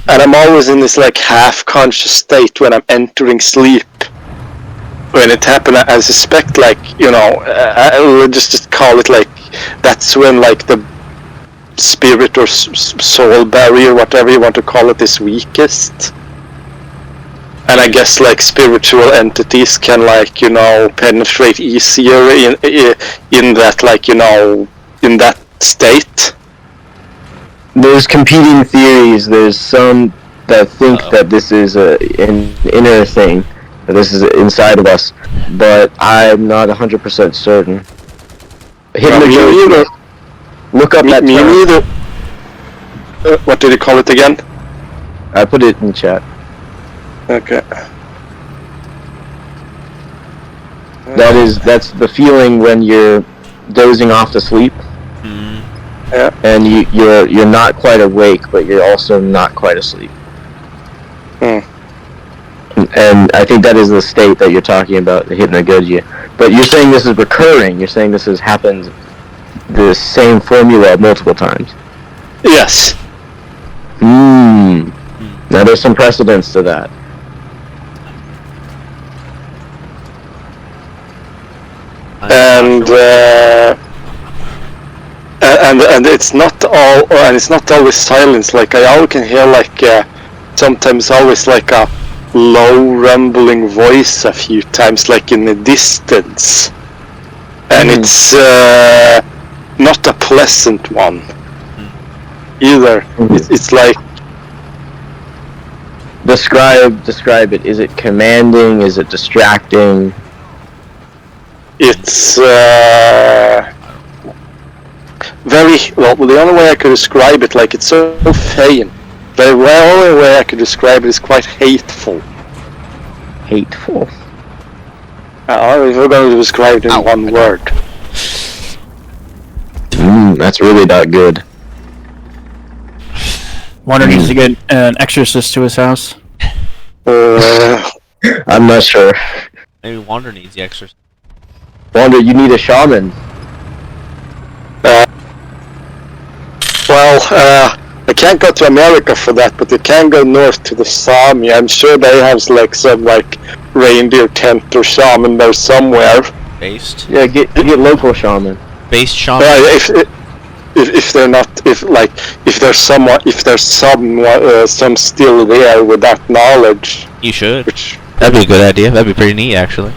and I'm always in this like half-conscious state when I'm entering sleep. When it happened, I suspect like I will just call it like that's when like the spirit or soul barrier, whatever you want to call it, is weakest. And I guess like spiritual entities can like penetrate easier in that like in that state. There's competing theories. There's some that think that this is an inner thing, that this is inside of us, but I'm not 100% certain. Look up that term. Neither. What did you call it again? I put it in chat. Okay. That's the feeling when you're dozing off to sleep. Yeah. And you're not quite awake, but you're also not quite asleep. And I think that is the state that you're talking about, the hypnagogia. But you're saying this is recurring. You're saying this has happened, the same formula multiple times. Yes. Now there's some precedence to that. And it's not all, and it's not always silence. Like I always can hear like sometimes always like a low rumbling voice a few times, like in the distance, and it's not a pleasant one either. It's like describe it. Is it commanding? Is it distracting? It's very well. The only way I could describe it, like it's so faint. The only way I could describe it is quite hateful. Hateful. If we're going to describe it in one word. That's really not good. Wander needs to get an exorcist to his house. I'm not sure. Maybe Wander needs the exorcist. Wander, you need a shaman. I can't go to America for that, but you can go north to the Sami. I'm sure they have like some like reindeer tent or shaman there somewhere. Based? Yeah, get local shaman. Based shaman. If they're not, if there's some still there with that knowledge. You should. That'd be a good idea. That'd be pretty neat, actually.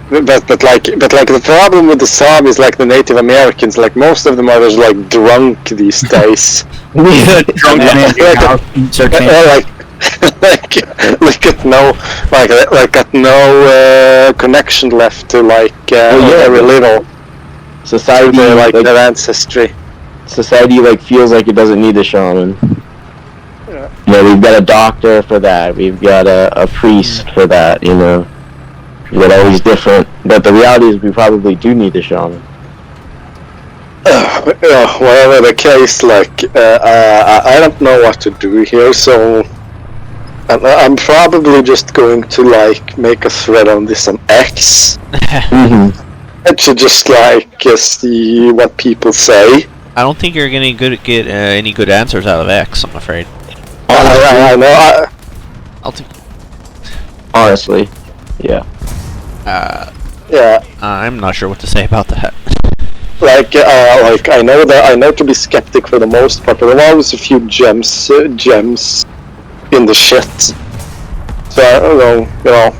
But like the problem with the Sami is like the Native Americans, like most of them are just like drunk these days. Drunk got no connection left to like very little society, like their ancestry. Society like feels like it doesn't need a shaman. Yeah. We've got a doctor for that. We've got a priest for that. We've got all these different. But the reality is, we probably do need a shaman. Whatever the case, like I don't know what to do here, so I'm probably just going to like make a thread on this on X. And to just like see what people say. I don't think you're gonna get any good answers out of X, I'm afraid. I know. I'll take. Honestly, yeah. Yeah. I'm not sure what to say about that. Like I know to be skeptic for the most part, but there are always a few gems in the shit. So I don't know,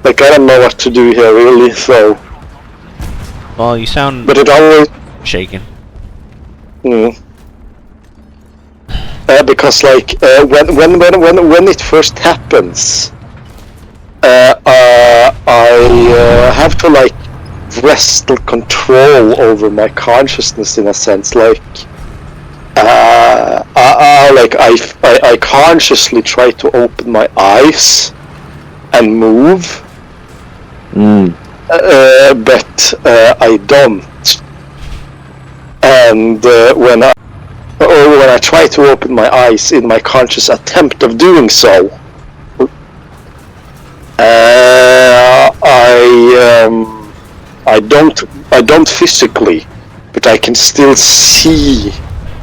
like I don't know what to do here really. So. Well, you sound. But it always shaken. Because like when it first happens, I have to like wrestle control over my consciousness in a sense. Like I consciously try to open my eyes and move, but I don't. And when I try to open my eyes in my conscious attempt of doing so, I don't physically, but I can still see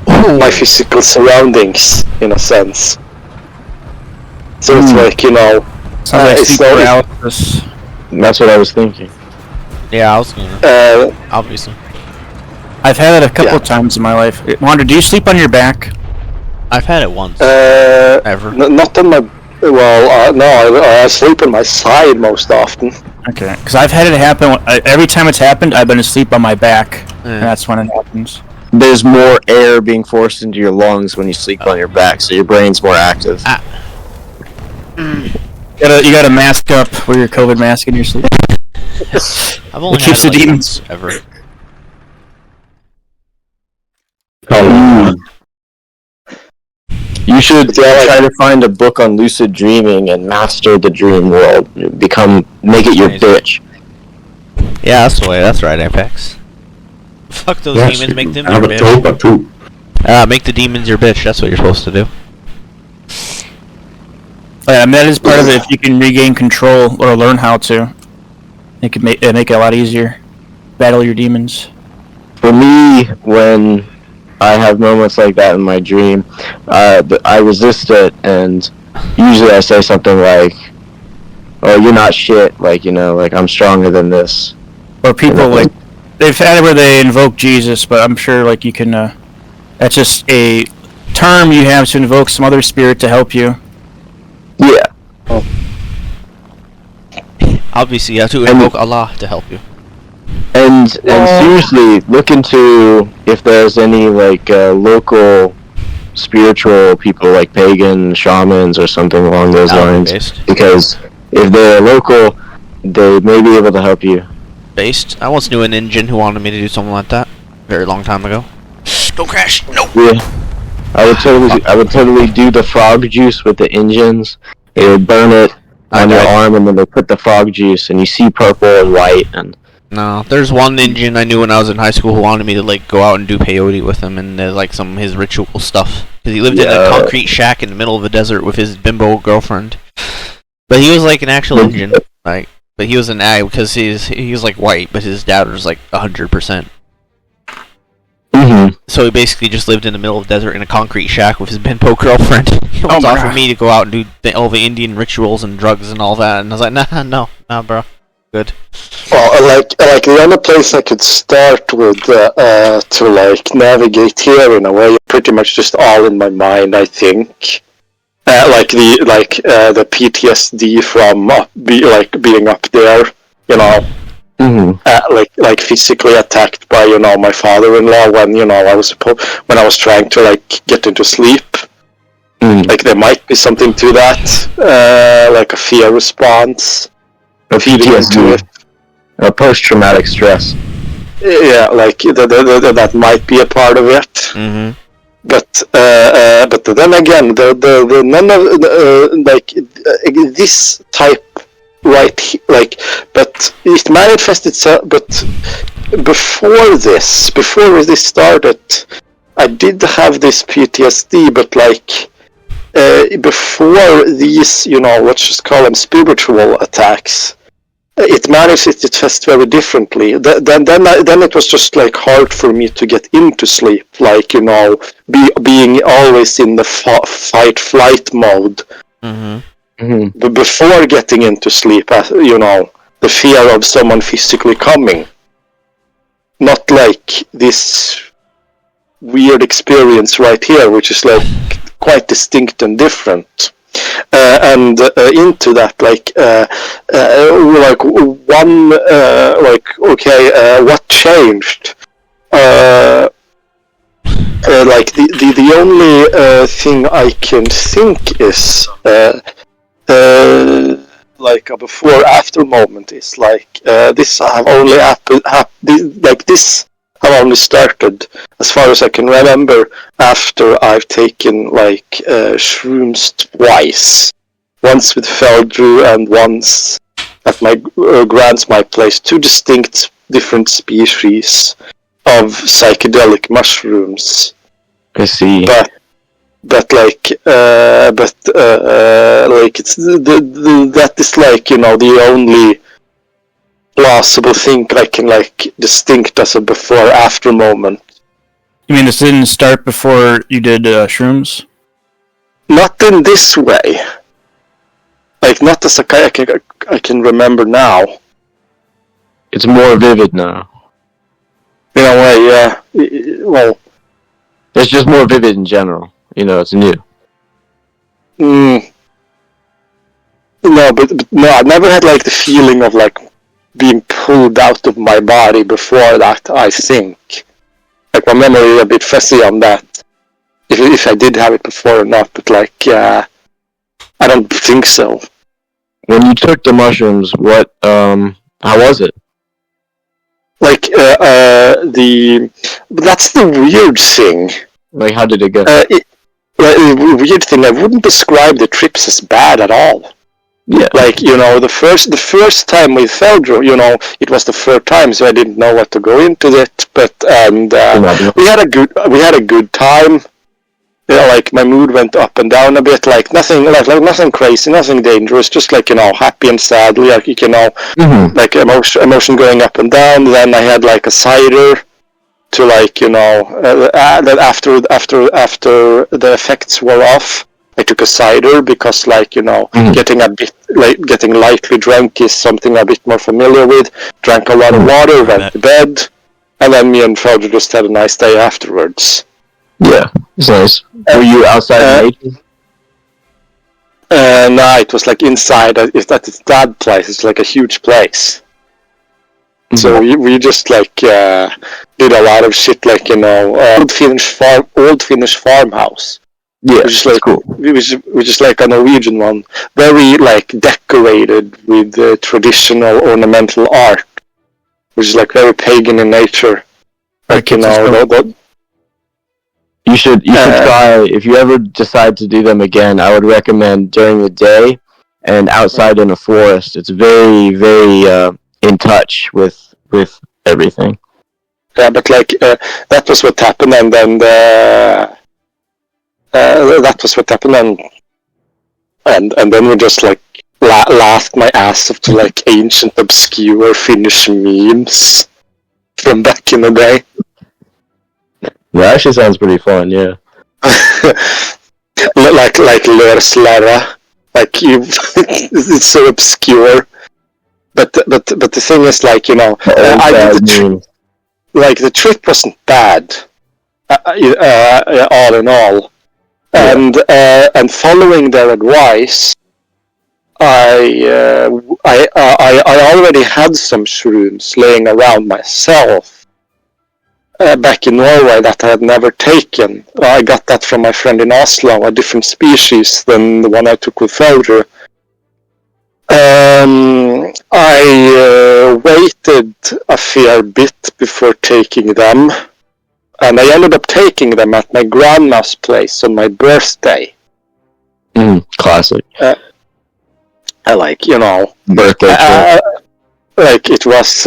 my physical surroundings in a sense. So it's like, you know, Sounds like it's sleep not- paralysis. That's what I was thinking. Yeah, I was gonna. uh, Obviously. I've had it a couple Yeah. of times in my life. Wander, do you sleep on your back? I've had it once. Ever. Not on my. Well, no, I sleep on my side most often. Okay, because I've had it happen. Every time it's happened, I've been asleep on my back, Yeah. and that's when it happens. There's more air being forced into your lungs when you sleep on your back, so your brain's more active. You gotta mask up, wear your COVID mask in your sleep. I've only It keeps had the it like demons. once ever. You should Yeah, try to find a book on lucid dreaming and master the dream world. Make it your Amazing. bitch. Yeah, that's the way. That's right, Apex. Fuck those Yes, demons. Make them I your have a bitch. toba too. Make the demons your bitch. That's what you're supposed to do. Yeah, I mean, that is part of it. If you can regain control or learn how to, it could make it a lot easier. Battle your demons. For me, when I have moments like that in my dream, I resist it, and usually I say something like, "Oh, you're not shit," like, you know, like, I'm stronger than this. Or people like they've had it where they invoke Jesus, but I'm sure like you can. That's just a term you have to invoke some other spirit to help you. Yeah. Obviously, you have to invoke Allah to help you. And seriously, look into if there's any, like, local spiritual people, like pagan shamans or something along those lines. Based. Because if they're local, they may be able to help you. Based. I once knew an Indian who wanted me to do something like that. Very long time ago. Don't crash. No. Yeah. I would totally do the frog juice with the Indians. They would burn it on your arm, and then they put the frog juice, and you see purple and white. And No, there's one Indian I knew when I was in high school who wanted me to like go out and do peyote with him and like some of his ritual stuff because he lived in a concrete shack in the middle of the desert with his bimbo girlfriend. But he was like an actual Indian, like, but he was an ag because he was like white, but his dad was like 100%. mm-hmm. So he basically just lived in the middle of the desert in a concrete shack with his bimbo girlfriend. He was my offering God. me to go out and do all the Indian rituals and drugs and all that, and I was like, nah, bro, good. Well, like the only place I could start with to like navigate here in a way, pretty much just all in my mind, I think. The PTSD from being up there, you know, like physically attacked by, you know, my father-in-law when, you know, when I was trying to like get into sleep. Like there might be something to that, like a fear response. A Feeding into PTSD, it. a post-traumatic stress. Yeah, like that might be a part of it. Mm-hmm. But then again, the none of this type like, but it manifested itself. But before this started, I did have this PTSD, but like before these, you know, let's just call them spiritual attacks. It manifested very differently. Then it was just like hard for me to get into sleep. Like, you know, being always in the fight-flight mode. Mm-hmm. But before getting into sleep, you know, the fear of someone physically coming. Not like this weird experience right here, which is like quite distinct and different. And into that, what changed? The only thing I can think is like a before-after moment is like this have only this have only started, as far as I can remember, after I've taken like shrooms twice. Once with Feldrew and once at my my place. Two distinct different species of psychedelic mushrooms. I see. But like it's that is like, you know, the only plausible thing I can like distinct as a before after moment. You mean this didn't start before you did shrooms? Not in this way. like not as I can remember now. It's more vivid now. In a way, yeah. Well, It's just more vivid in general. It's new. No, but no, I never had like the feeling of like being pulled out of my body before that. I think, like my memory is a bit fuzzy on that. If I did have it before or not, but like, I don't think so. When you took the mushrooms, how was it? Like, that's the weird thing. Like, how did it go? The weird thing, I wouldn't describe the trips as bad at all. Yeah. Like, the first time with Feldro, it was the third time, so I didn't know what to go into it. But we had a good time. Like my mood went up and down a bit. Like nothing crazy, nothing dangerous. Just like happy and sad. Like like emotion going up and down. Then I had like a cider to like that after the effects were off. I took a cider because getting lightly drunk is something I'm a bit more familiar with. Drank a lot of water, went to bed, and then me and Felder just had a nice day afterwards. Yeah, it's nice. Were you outside in nature? No, it was like inside. It's at its dad place. It's like a huge place. Mm-hmm. So we just like did a lot of shit, like old Finnish farmhouse. Yeah, which is like cool. Which is like a Norwegian one, very like decorated with traditional ornamental art, which is like very pagan in nature. Like You should try, if you ever decide to do them again, I would recommend during the day and outside in a forest. It's very, very in touch with everything. Yeah, but like that was what happened, and then that was what happened, and then we just like laughed my ass off to like ancient obscure Finnish memes from back in the day. That actually sounds pretty fun, yeah. like Lörslära, like it's so obscure. But the thing is, like the trip wasn't bad, all in all, yeah. And following their advice, I already had some shrooms laying around myself. Back in Norway that I had never taken. I got that from my friend in Oslo, a different species than the one I took with Felder. I waited a fair bit before taking them, and I ended up taking them at my grandma's place on my birthday. Classic. I like, birthday like it was,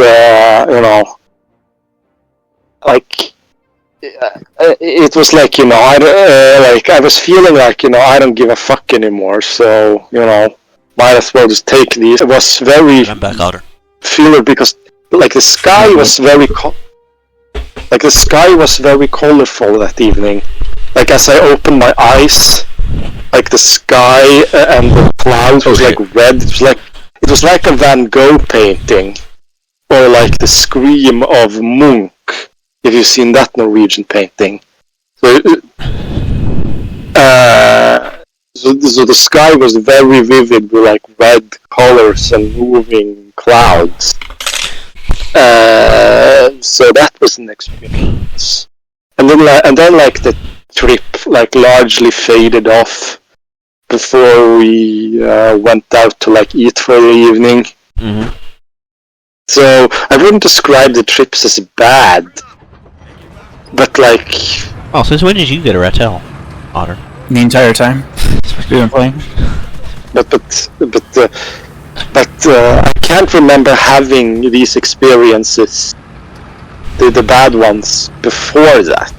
like it was like I was feeling like I don't give a fuck anymore, so might as well just take these. It was very feeler because like the sky was very colorful that evening. Like as I opened my eyes, like the sky and the clouds was like red. It was like a Van Gogh painting, or like the Scream of Munch. If you've seen that Norwegian painting, so the sky was very vivid with like red colors and moving clouds. So that was an experience, and then like the trip like largely faded off before we went out to like eat for the evening. Mm-hmm. So I wouldn't describe the trips as bad. But like... Oh, since when did you get a Rattel, Otter? The entire time we've been playing. But I can't remember having these experiences, the bad ones, before that.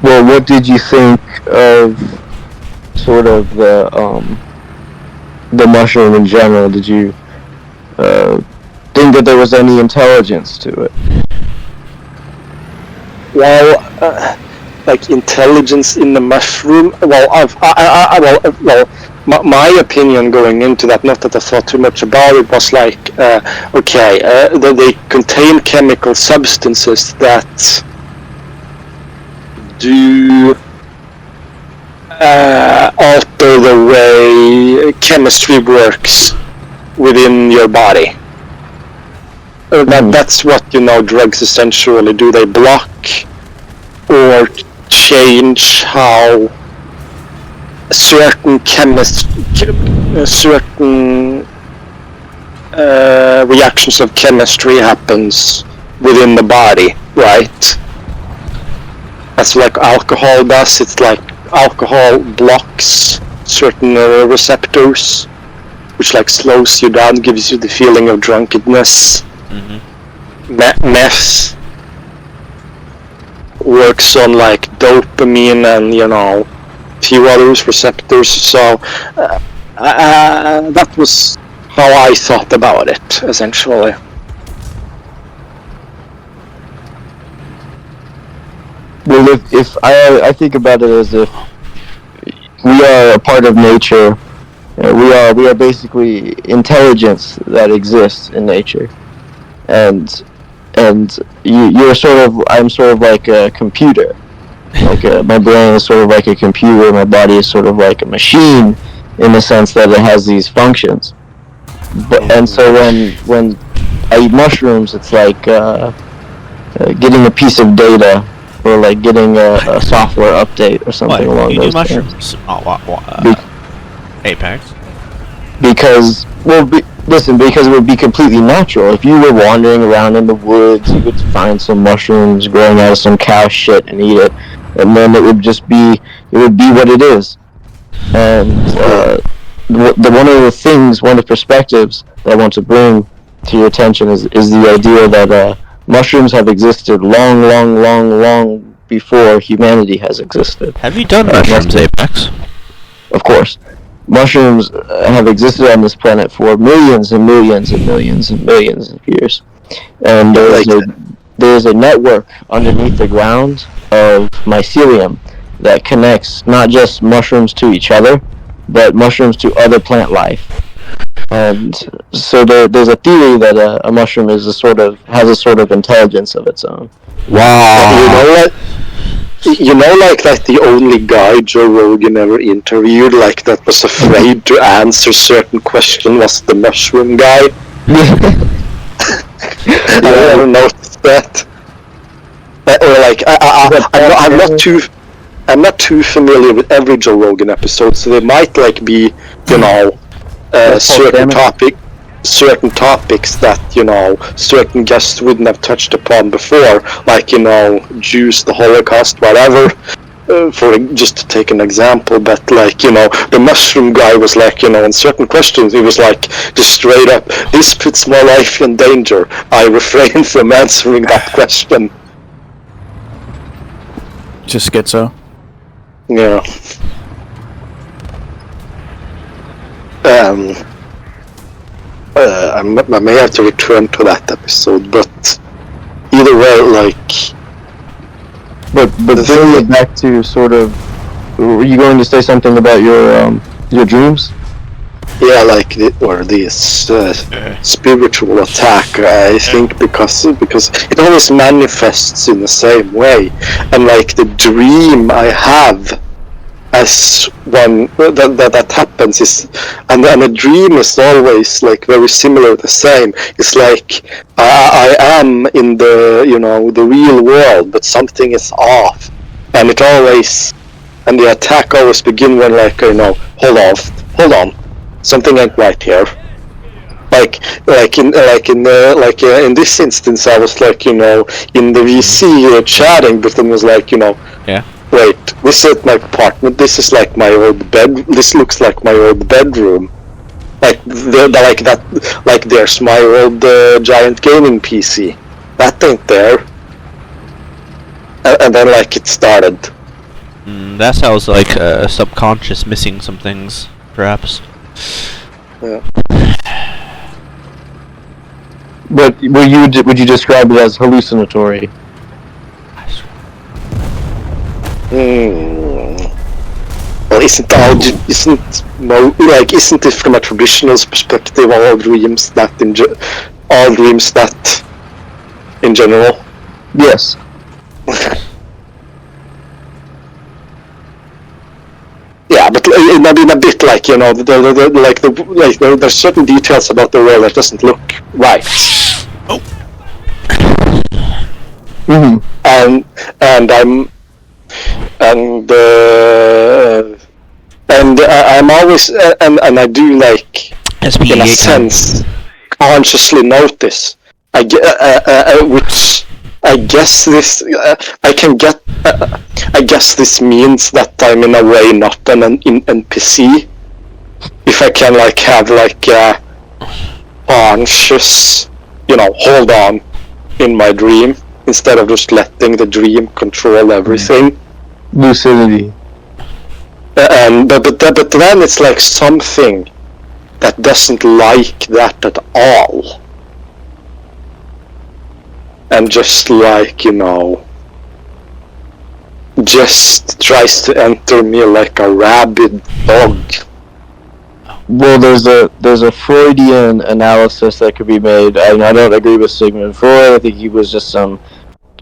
Well, what did you think of sort of the mushroom in general? Did you think that there was any intelligence to it? Well, like intelligence in the mushroom. Well, my opinion going into that, not that I thought too much about it, was like, they contain chemical substances that do alter the way chemistry works within your body. That's what, drugs essentially do. They block or change how certain reactions of chemistry happens within the body, right? That's like alcohol does. It's like alcohol blocks certain receptors, which like slows you down, gives you the feeling of drunkenness. Mm-hmm. Meth works on like dopamine and a few other receptors. So that was how I thought about it, essentially. Well, if I think about it as if we are a part of nature, we are basically intelligence that exists in nature, and I'm sort of like a computer. Like my brain is sort of like a computer, my body is sort of like a machine, in the sense that it has these functions. And so when I eat mushrooms, it's like getting a piece of data, or like getting a software update or something along you those do lines. mushrooms? Apex. Because it would be completely natural. If you were wandering around in the woods, you would find some mushrooms growing out of some cow shit and eat it, and then it would be what it is. And one of the perspectives that I want to bring to your attention is the idea that mushrooms have existed long before humanity has existed. Have you done mushrooms, Apex? Of course. Mushrooms have existed on this planet for millions and millions and millions and millions of years. And there's a network underneath the ground of mycelium that connects not just mushrooms to each other, but mushrooms to other plant life. And so there's a theory that a mushroom has a sort of intelligence of its own. Wow. You know what? Like that the only guy Joe Rogan ever interviewed, like that was afraid to answer certain question, was the mushroom guy. I never noticed that. Or like I'm not too familiar with every Joe Rogan episode, so there might like be certain topics that certain guests wouldn't have touched upon before, like Jews, the Holocaust, whatever, for just to take an example. But like the mushroom guy was like in certain questions he was like just straight up, this puts my life in danger, I refrain from answering that question. Just schizo. Yeah. I may have to return to that episode, but either way, like. But bringing it back to sort of, were you going to say something about your dreams? Yeah, like this spiritual attack. I think because it always manifests in the same way, and like the dream I have. As one that happens is, and a dream is always like very similar, the same. It's like I am in the the real world, but something is off, and the attack always begin when like hold on, something ain't right here. In this instance, I was like in the VC chatting, but then was like Yeah. Wait, this is my apartment. This is like my old bed. This looks like my old bedroom. Like there's my old giant gaming PC. That ain't there. And then like it started. That sounds like a subconscious missing some things, perhaps. Yeah. But would you describe it as hallucinatory? Well, isn't it from a traditional perspective all dreams that in general? Yes. Yeah, but in a bit like, you know, there's certain details about the world that doesn't look right. Oh. Mm-hmm. And I'm always and I do like in a sense consciously notice. Which I guess this I guess this means that I'm in a way not an NPC. If I can like have like conscious, you know, hold on in my dream instead of just letting the dream control everything. Lucidity. But then it's like something that doesn't like that at all. And just like, you know, just tries to enter me like a rabid dog. Well, there's a Freudian analysis that could be made. I don't agree with Sigmund Freud. I think he was just some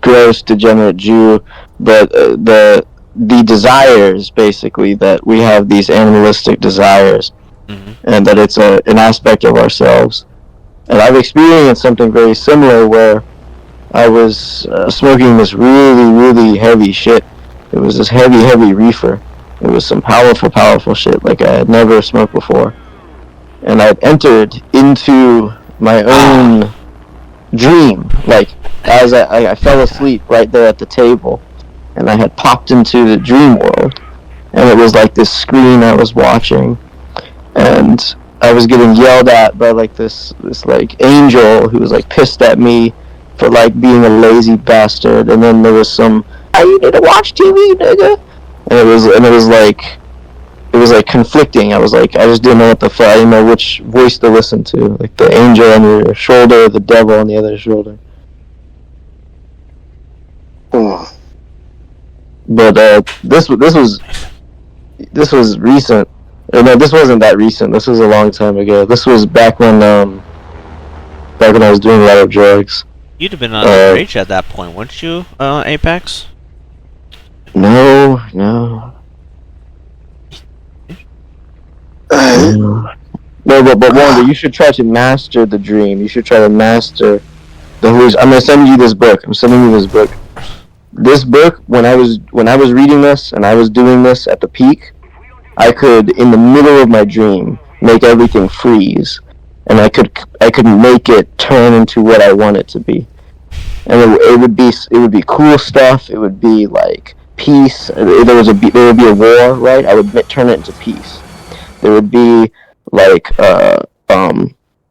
gross, degenerate Jew. But the desires, basically, that we have these animalistic desires, and that it's an aspect of ourselves. And I've experienced something very similar where I was smoking this really, really heavy shit. It was this heavy reefer. It was some powerful shit like I had never smoked before. And I'd entered into my own dream. Like, as I fell asleep right there at the table. And I had popped into the dream world. And it was like this screen I was watching. And I was getting yelled at by like this like angel who was like pissed at me for like being a lazy bastard, and then there was some, "Hey, you need to watch TV, nigga," and it was like conflicting. I was like, I just didn't know what the fuck. I didn't know which voice to listen to, like the angel on your shoulder, or the devil on the other shoulder. But this was recent. No, this wasn't that recent. This was a long time ago. This was back when I was doing a lot of drugs. You'd have been underage at that point, wouldn't you, Apex? No. But Wanda, you should try to master the dream. You should try to master the hallucination. I'm gonna send you this book. I'm sending you this book. This book, when I was reading this and I was doing this at the peak, I could, in the middle of my dream, make everything freeze, and I could make it turn into what I want it to be. And it would be cool stuff. It would be like peace. There would be a war, right? I would turn it into peace. There would be like I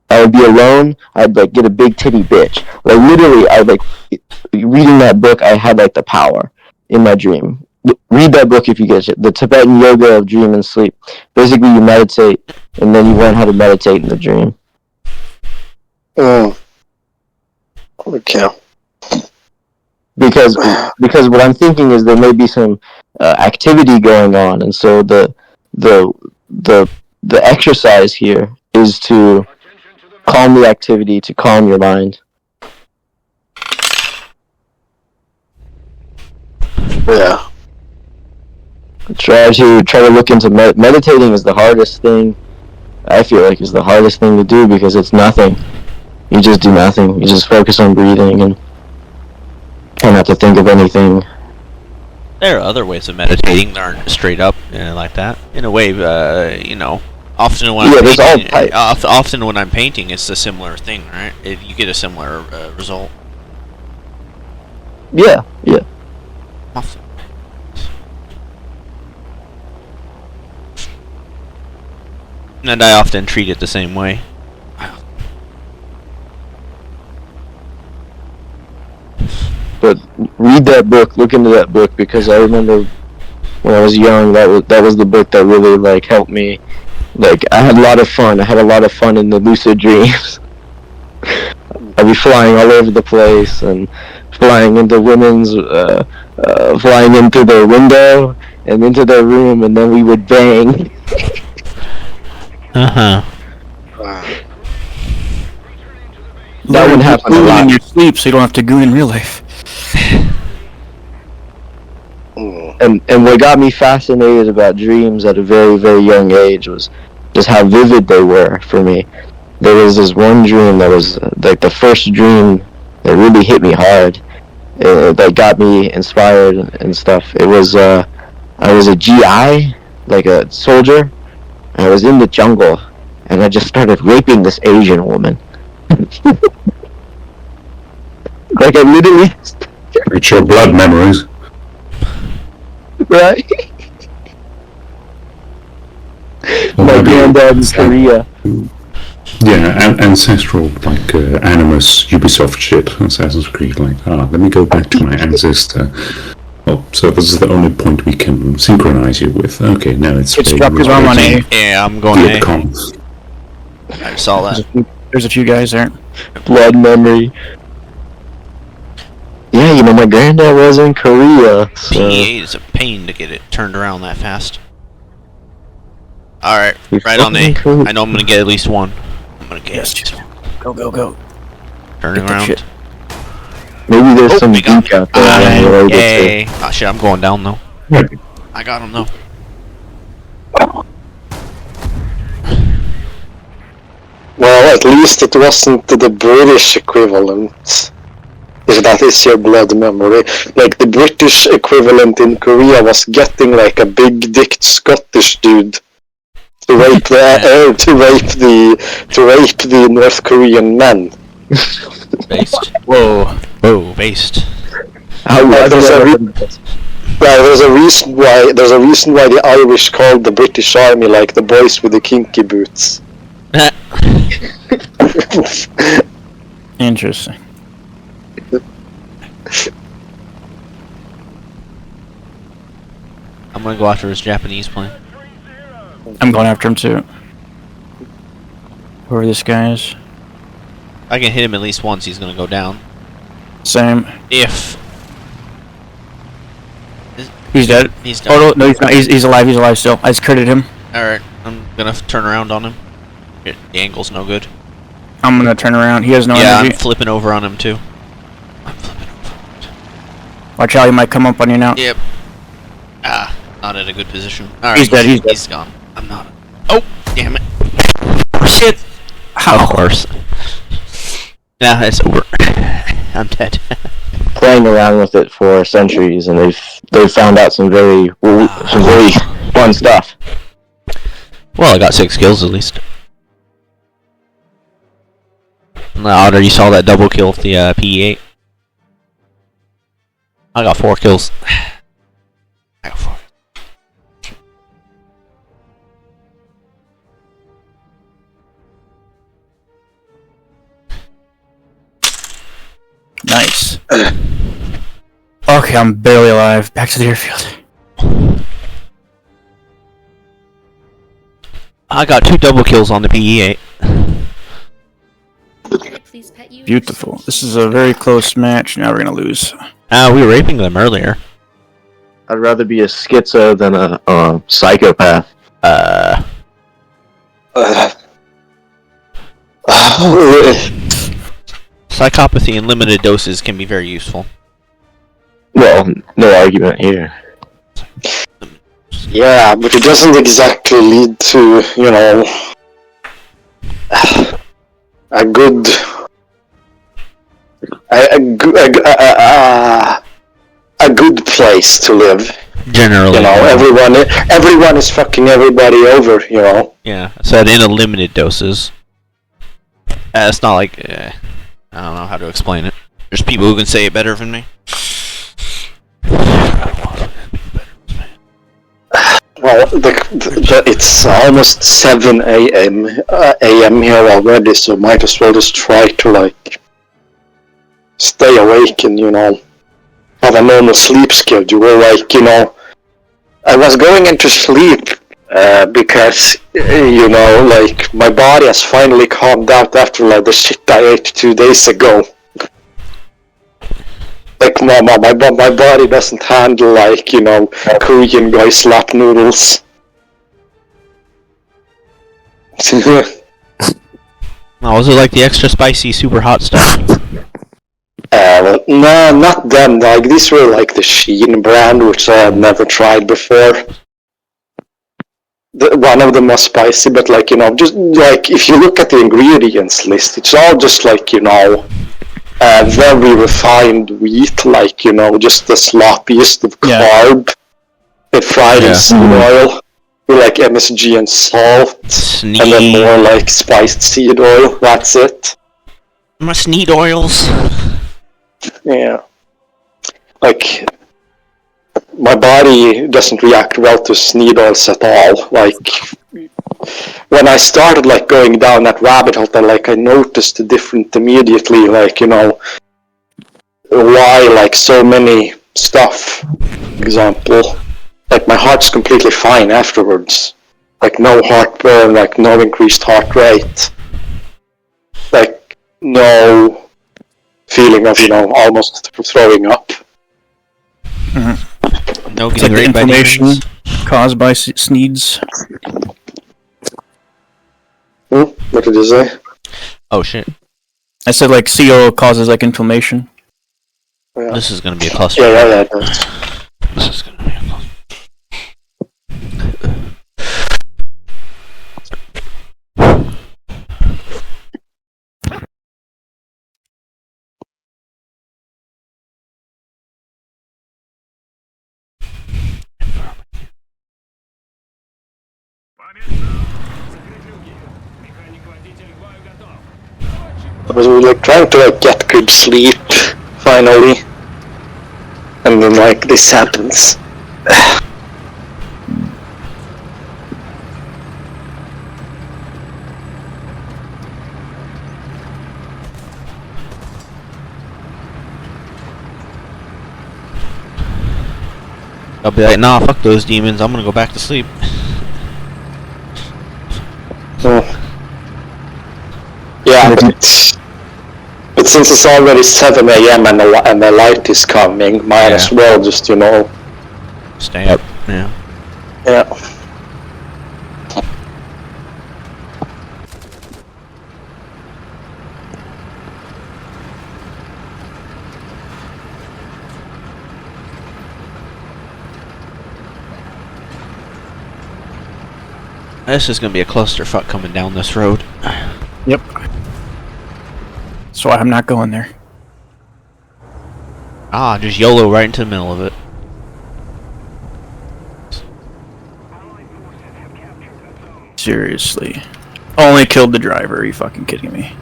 would be alone. I'd like get a big titty bitch. Like literally, I like reading that book. I had like the power in my dream. Read that book if you get it. The Tibetan Yoga of Dream and Sleep. Basically, you meditate, and then you learn how to meditate in the dream. Okay. Because what I'm thinking is there may be some activity going on, and so the exercise here is to calm the activity, to calm your mind. Yeah. Try to look into meditating is the hardest thing. I feel like is the hardest thing to do because it's nothing. You just do nothing. You just focus on breathing and try not to think of anything. There are other ways of meditating that aren't straight up like that. In a way, you know, often when I'm painting, it's a similar thing, right? You get a similar result. Yeah. Often. And I often treat it the same way. But read that book, look into that book, because I remember when I was young, that was the book that really like helped me. Like I had a lot of fun. I had a lot of fun in the lucid dreams. I'd be flying all over the place and flying into women's flying in through their window and into their room, and then we would bang. Uh-huh. That would happen a Goon lot. in your sleep, so you don't have to goon in real life. And what got me fascinated about dreams at a very, very young age was just how vivid they were for me. There was this one dream that was like the first dream that really hit me hard, that got me inspired and stuff. It was I was a GI, like a soldier. I was in the jungle, and I just started raping this Asian woman. Like I literally, It's your blood memories. right? Or My maybe granddad in it's like- Korea. Yeah, ancestral, like Animus, Ubisoft shit, Assassin's Creed, like, let me go back to my ancestor. Oh, so this is the only point we can synchronize you with. Okay, now it's... It struck his arm on A. Yeah, I'm going Viet A. Cong. I saw that. There's a few guys there. Blood memory. Yeah, you know, my granddad was in Korea. So PE is a pain to get it turned around that fast. Alright, You're right on A. fucking cool. I know I'm gonna get at least one. I'm gonna get Yes. at least one. Go, go, go. Turning Get that around. shit. maybe there's some we got geek out there that I'm related Yay. Ah, shit, I'm going down though. Yeah, I got him though. Well, at least it wasn't the British equivalent. If that is your blood memory. Like, the British equivalent in Korea was getting like a big-dicked Scottish dude to rape the North Korean men. Based. Whoa. Whoa, based. to. How Like, there's a reason why the Irish called the British Army like the boys with the kinky boots. Interesting. I'm gonna go after his Japanese plane. I'm going after him too. Whoever this guy is. I can hit him at least once, he's gonna go down. Same. If He's dead. he's Oh down. no, he's not. He's alive. He's alive still. I just critted him. Alright, I'm gonna turn around on him. The angle's no good. I'm gonna turn around. He has no Yeah, I'm energy. flipping over on him too. I'm flipping over. Watch out, he might come up on you now. Yep. Ah, not at a good position. Alright, He's dead, he's dead. He's gone. I'm not. Oh, damn it. Shit. Of course. Yeah, it's over. I'm dead. playing around with it for centuries, and they've found out some very fun stuff. Well, I got 6 kills at least. I already saw that double kill with the PE8. I got 4 kills. I got 4. Nice. Okay, I'm barely alive. Back to the airfield. I got 2 double kills on the PE8. Beautiful. This is a very close match. Now we're gonna lose. We were raping them earlier. I'd rather be a schizo than a psychopath. Psychopathy in limited doses can be very useful. Well, no argument here. Yeah, but it doesn't exactly lead to, you know, a good place to live. Generally. You know, everyone is fucking everybody over, you know. Yeah, I said in a limited doses. It's not like... I don't know how to explain it. There's people who can say it better than me. Well, it's almost 7 a.m. here already, so might as well just try to, like, stay awake and, you know, have a normal sleep schedule. Like, you know, I was going into sleep because, you know, like, my body has finally calmed out after, like, the shit I ate 2 days ago. Like my body doesn't handle like Korean guy slap noodles. Oh, was it like the extra spicy, super hot stuff? No, not them. Like these were like the Shein brand, which I had never tried before. One of them was spicy, but just like if you look at the ingredients list, it's all just like very refined wheat, like just the sloppiest of carb. They fried in seed oil with like MSG and salt, and then more like spiced seed oil. That's it. My sneed oils. Yeah. Like, my body doesn't react well to sneed oils at all. Like, when I started like going down that rabbit hole, I noticed the difference immediately. Like, why like so many stuff. Example, like my heart's completely fine afterwards. Like no heartburn, like no increased heart rate, like no feeling of almost throwing up. Mm-hmm. No it's like the inflammation caused by sneeds. What did you say? Oh shit! I said like CO causes like inflammation. Yeah. This is gonna be a cluster. Yeah, it does. This is gonna be a cluster. I was like trying to get good sleep finally, and then like this happens. I'll be like, nah, fuck those demons. I'm gonna go back to sleep. Yeah, but since it's already 7 a.m. and the light is coming, might as well just stay up. Yeah. Yeah. This is gonna be a clusterfuck coming down this road. Yep. That's why I'm not going there. Ah, just YOLO right into the middle of it. Seriously. Only killed the driver, are you fucking kidding me?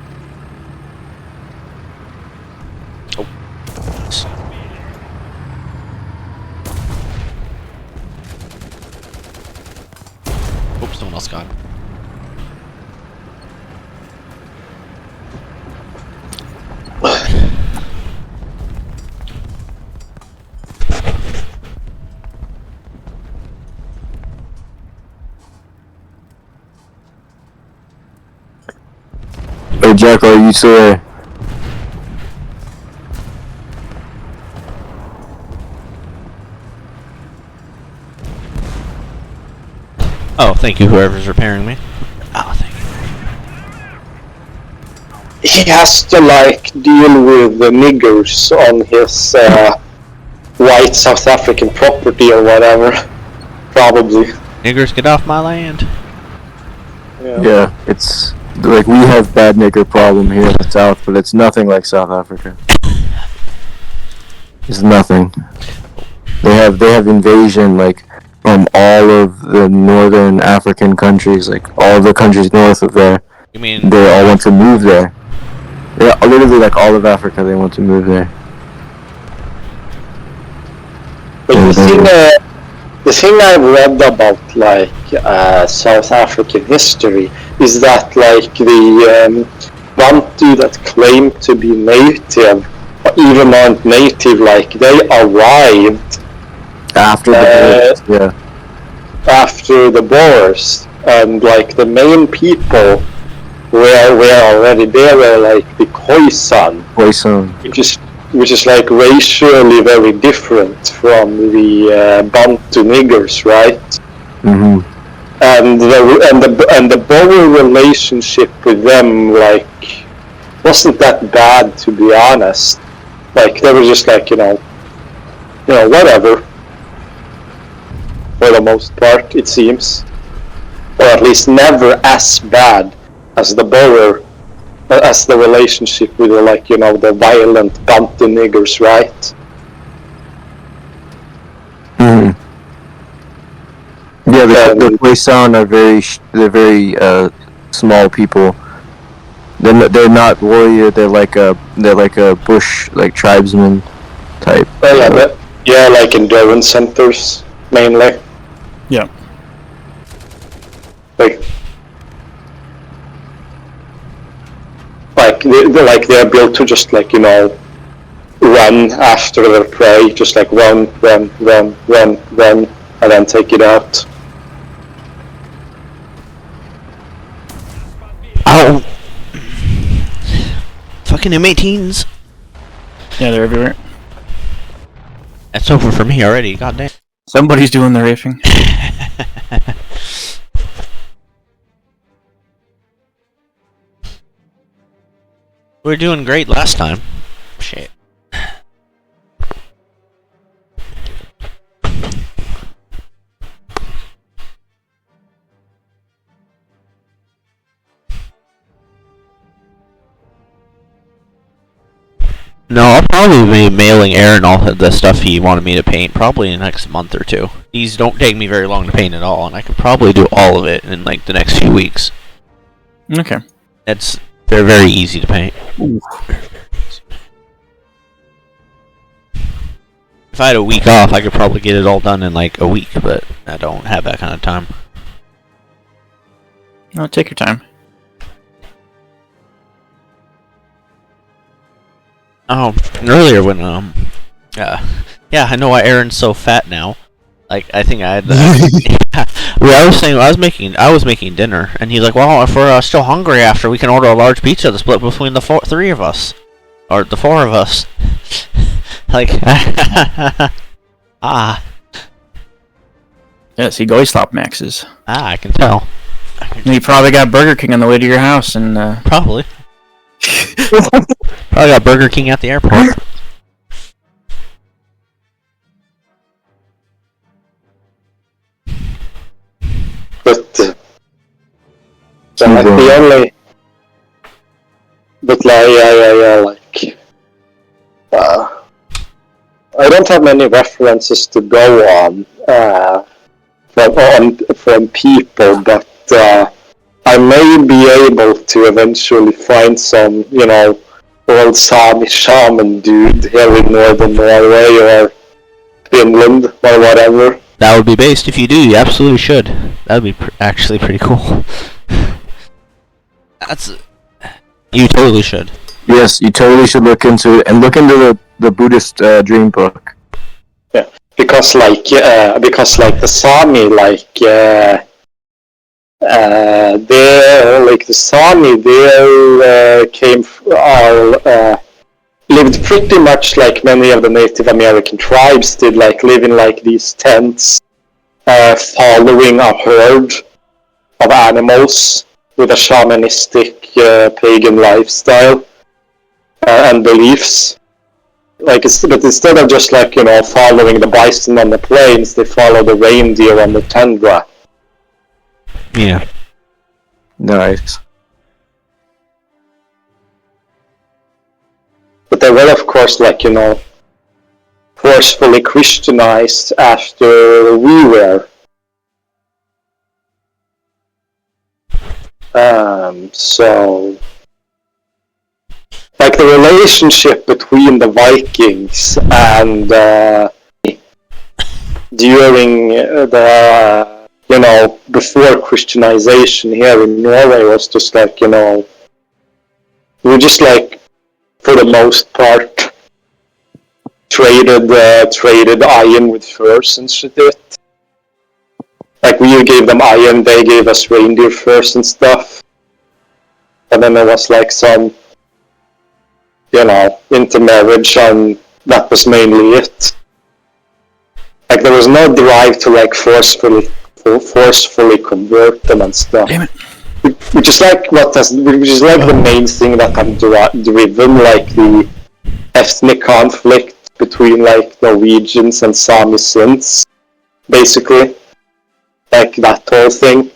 Oh. Oops, someone else got him. Hey Jack, are you still there? Oh, thank you, whoever's repairing me. Oh, thank you. He has to like deal with the niggers on his white South African property or whatever. Probably. Niggers, get off my land. Yeah, it's like we have bad nigger problem here in the South, but it's nothing like South Africa. It's nothing. They have invasion like from all of the northern African countries, like all the countries north of there. You mean they all want to move there? Yeah, literally like all of Africa, they want to move there. But the thing I've read about like South African history is that like the Bantu that claim to be native, or even aren't native, like they arrived after the Boers, after the Boers, and like the main people were already there, were like the Khoisan, Khoisan, which is which is like racially very different from the Bantu niggers, right? Mm-hmm. And the Boer relationship with them, like, wasn't that bad, to be honest. Like, they were just like, whatever. For the most part, it seems. Or at least never as bad as the Boer, as the relationship with, like, the violent Bantu niggers, right? Mm-hmm. Yeah, the Khoisan are very small people. They're not warrior. They're like a bush, like, tribesman type. Oh, like endurance centers mainly. Yeah. They're built to just, like, run after their prey, just like run, and then take it out. Oh. Fucking M18s. Yeah, they're everywhere. That's over for me already, goddamn. Somebody's doing the rafing. We were doing great last time. Shit. No, I'll probably be mailing Aaron all of the stuff he wanted me to paint probably in the next month or two. These don't take me very long to paint at all, and I could probably do all of it in, like, the next few weeks. Okay. They're very easy to paint. If I had a week off, I could probably get it all done in, like, a week, but I don't have that kind of time. No, take your time. Oh, earlier when, yeah, I know why Aaron's so fat now. Like, I think I had I was making dinner, and he's like, well, if we're still hungry after, we can order a large pizza to split between the three of us. Or the four of us. Like, ah. Yes, he goes slop maxes. I can tell. And you probably got Burger King on the way to your house, and Probably. Probably got Burger King at the airport. But the only, but like, I don't have many references to go on from people, but I may be able to eventually find some, old Sami shaman dude here in northern Norway or Finland or whatever. That would be based if you do. You absolutely should. That would be actually pretty cool. You totally should. Yes, you totally should look into it, and look into the Buddhist dream book. Yeah, because the Sami, lived pretty much like many of the Native American tribes did, like live in like these tents, following a herd of animals with a shamanistic pagan lifestyle and beliefs. But instead of just like following the bison on the plains, they follow the reindeer on the tundra. Yeah. Nice. But they were, of course, forcefully Christianized after we were. So, like, the relationship between the Vikings and during before Christianization here in Norway was just like, we just like, for the most part, traded iron with furs and shit. Like, we gave them iron, they gave us reindeer furs and stuff. And then there was like some, into marriage, and that was mainly it. Like there was no drive to like forcefully convert them and stuff. Damn it. Which is like the main thing that have driven like the ethnic conflict between like Norwegians and Sami since, basically, like that whole thing.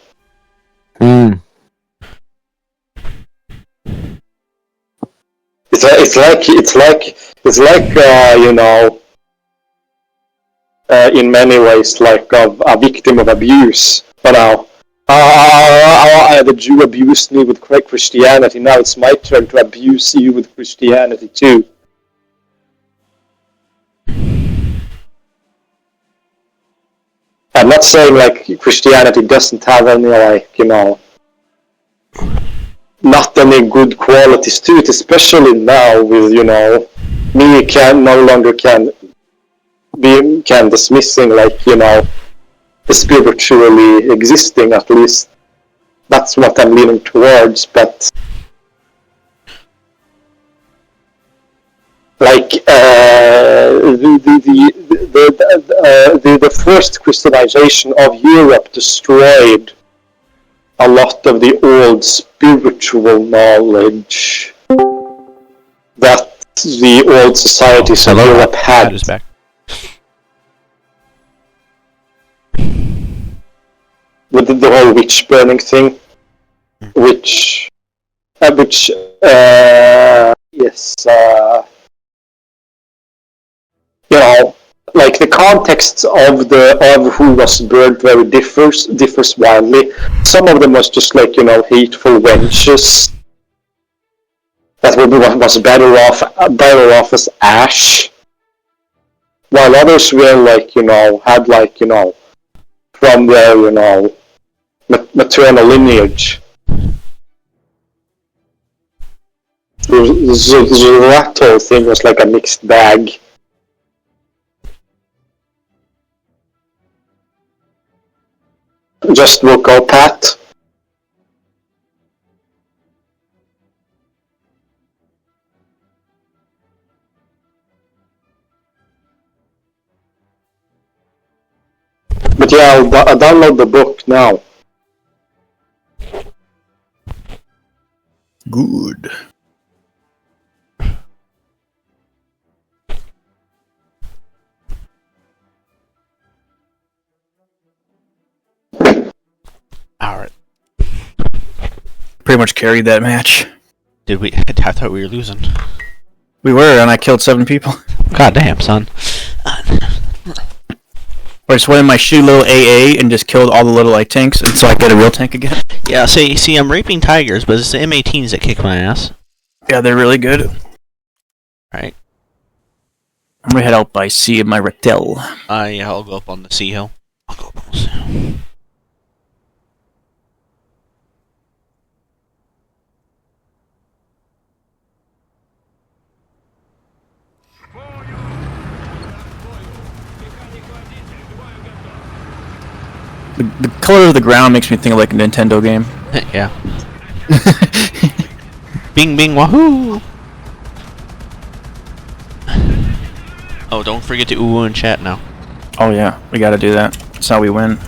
It's like you know, in many ways like a victim of abuse. You know, the Jew abused me with Christianity. Now it's my turn to abuse you with Christianity too. I'm not saying like Christianity doesn't have any like, you know, not any good qualities to it, especially now with, you know, me no longer can dismissing like, you know, the spiritually existing, at least that's what I'm leaning towards. But like the first Christianization of Europe destroyed a lot of the old spiritual knowledge that the old societies of Europe had. Is back. With the whole witch burning thing, yes, you know, like the context of who was burned very differs wildly. Some of them was just like, you know, hateful wenches that was better off as ash, while others were like, you know, had like, you know, from their, you know, maternal lineage. So that whole thing was like a mixed bag. Just woke up, Pat. But yeah, I'll download the book now. Good. Alright. Pretty much carried that match. Did we? I thought we were losing. We were, and I killed 7 people. God damn, son. I just went in my shitty little AA and just killed all the little light tanks until I get a real tank again. Yeah, see, I'm raping tigers, but it's the M18s that kick my ass. Yeah, they're really good. Right. I'm gonna head out by Sea of my Rectel. Yeah, I'll go up on the sea hill. I'll go up on the sea hill. The color of the ground makes me think of like a Nintendo game. Yeah. Bing bing wahoo! Oh, don't forget to ooh in chat now. Oh yeah, we gotta do that. That's how we win.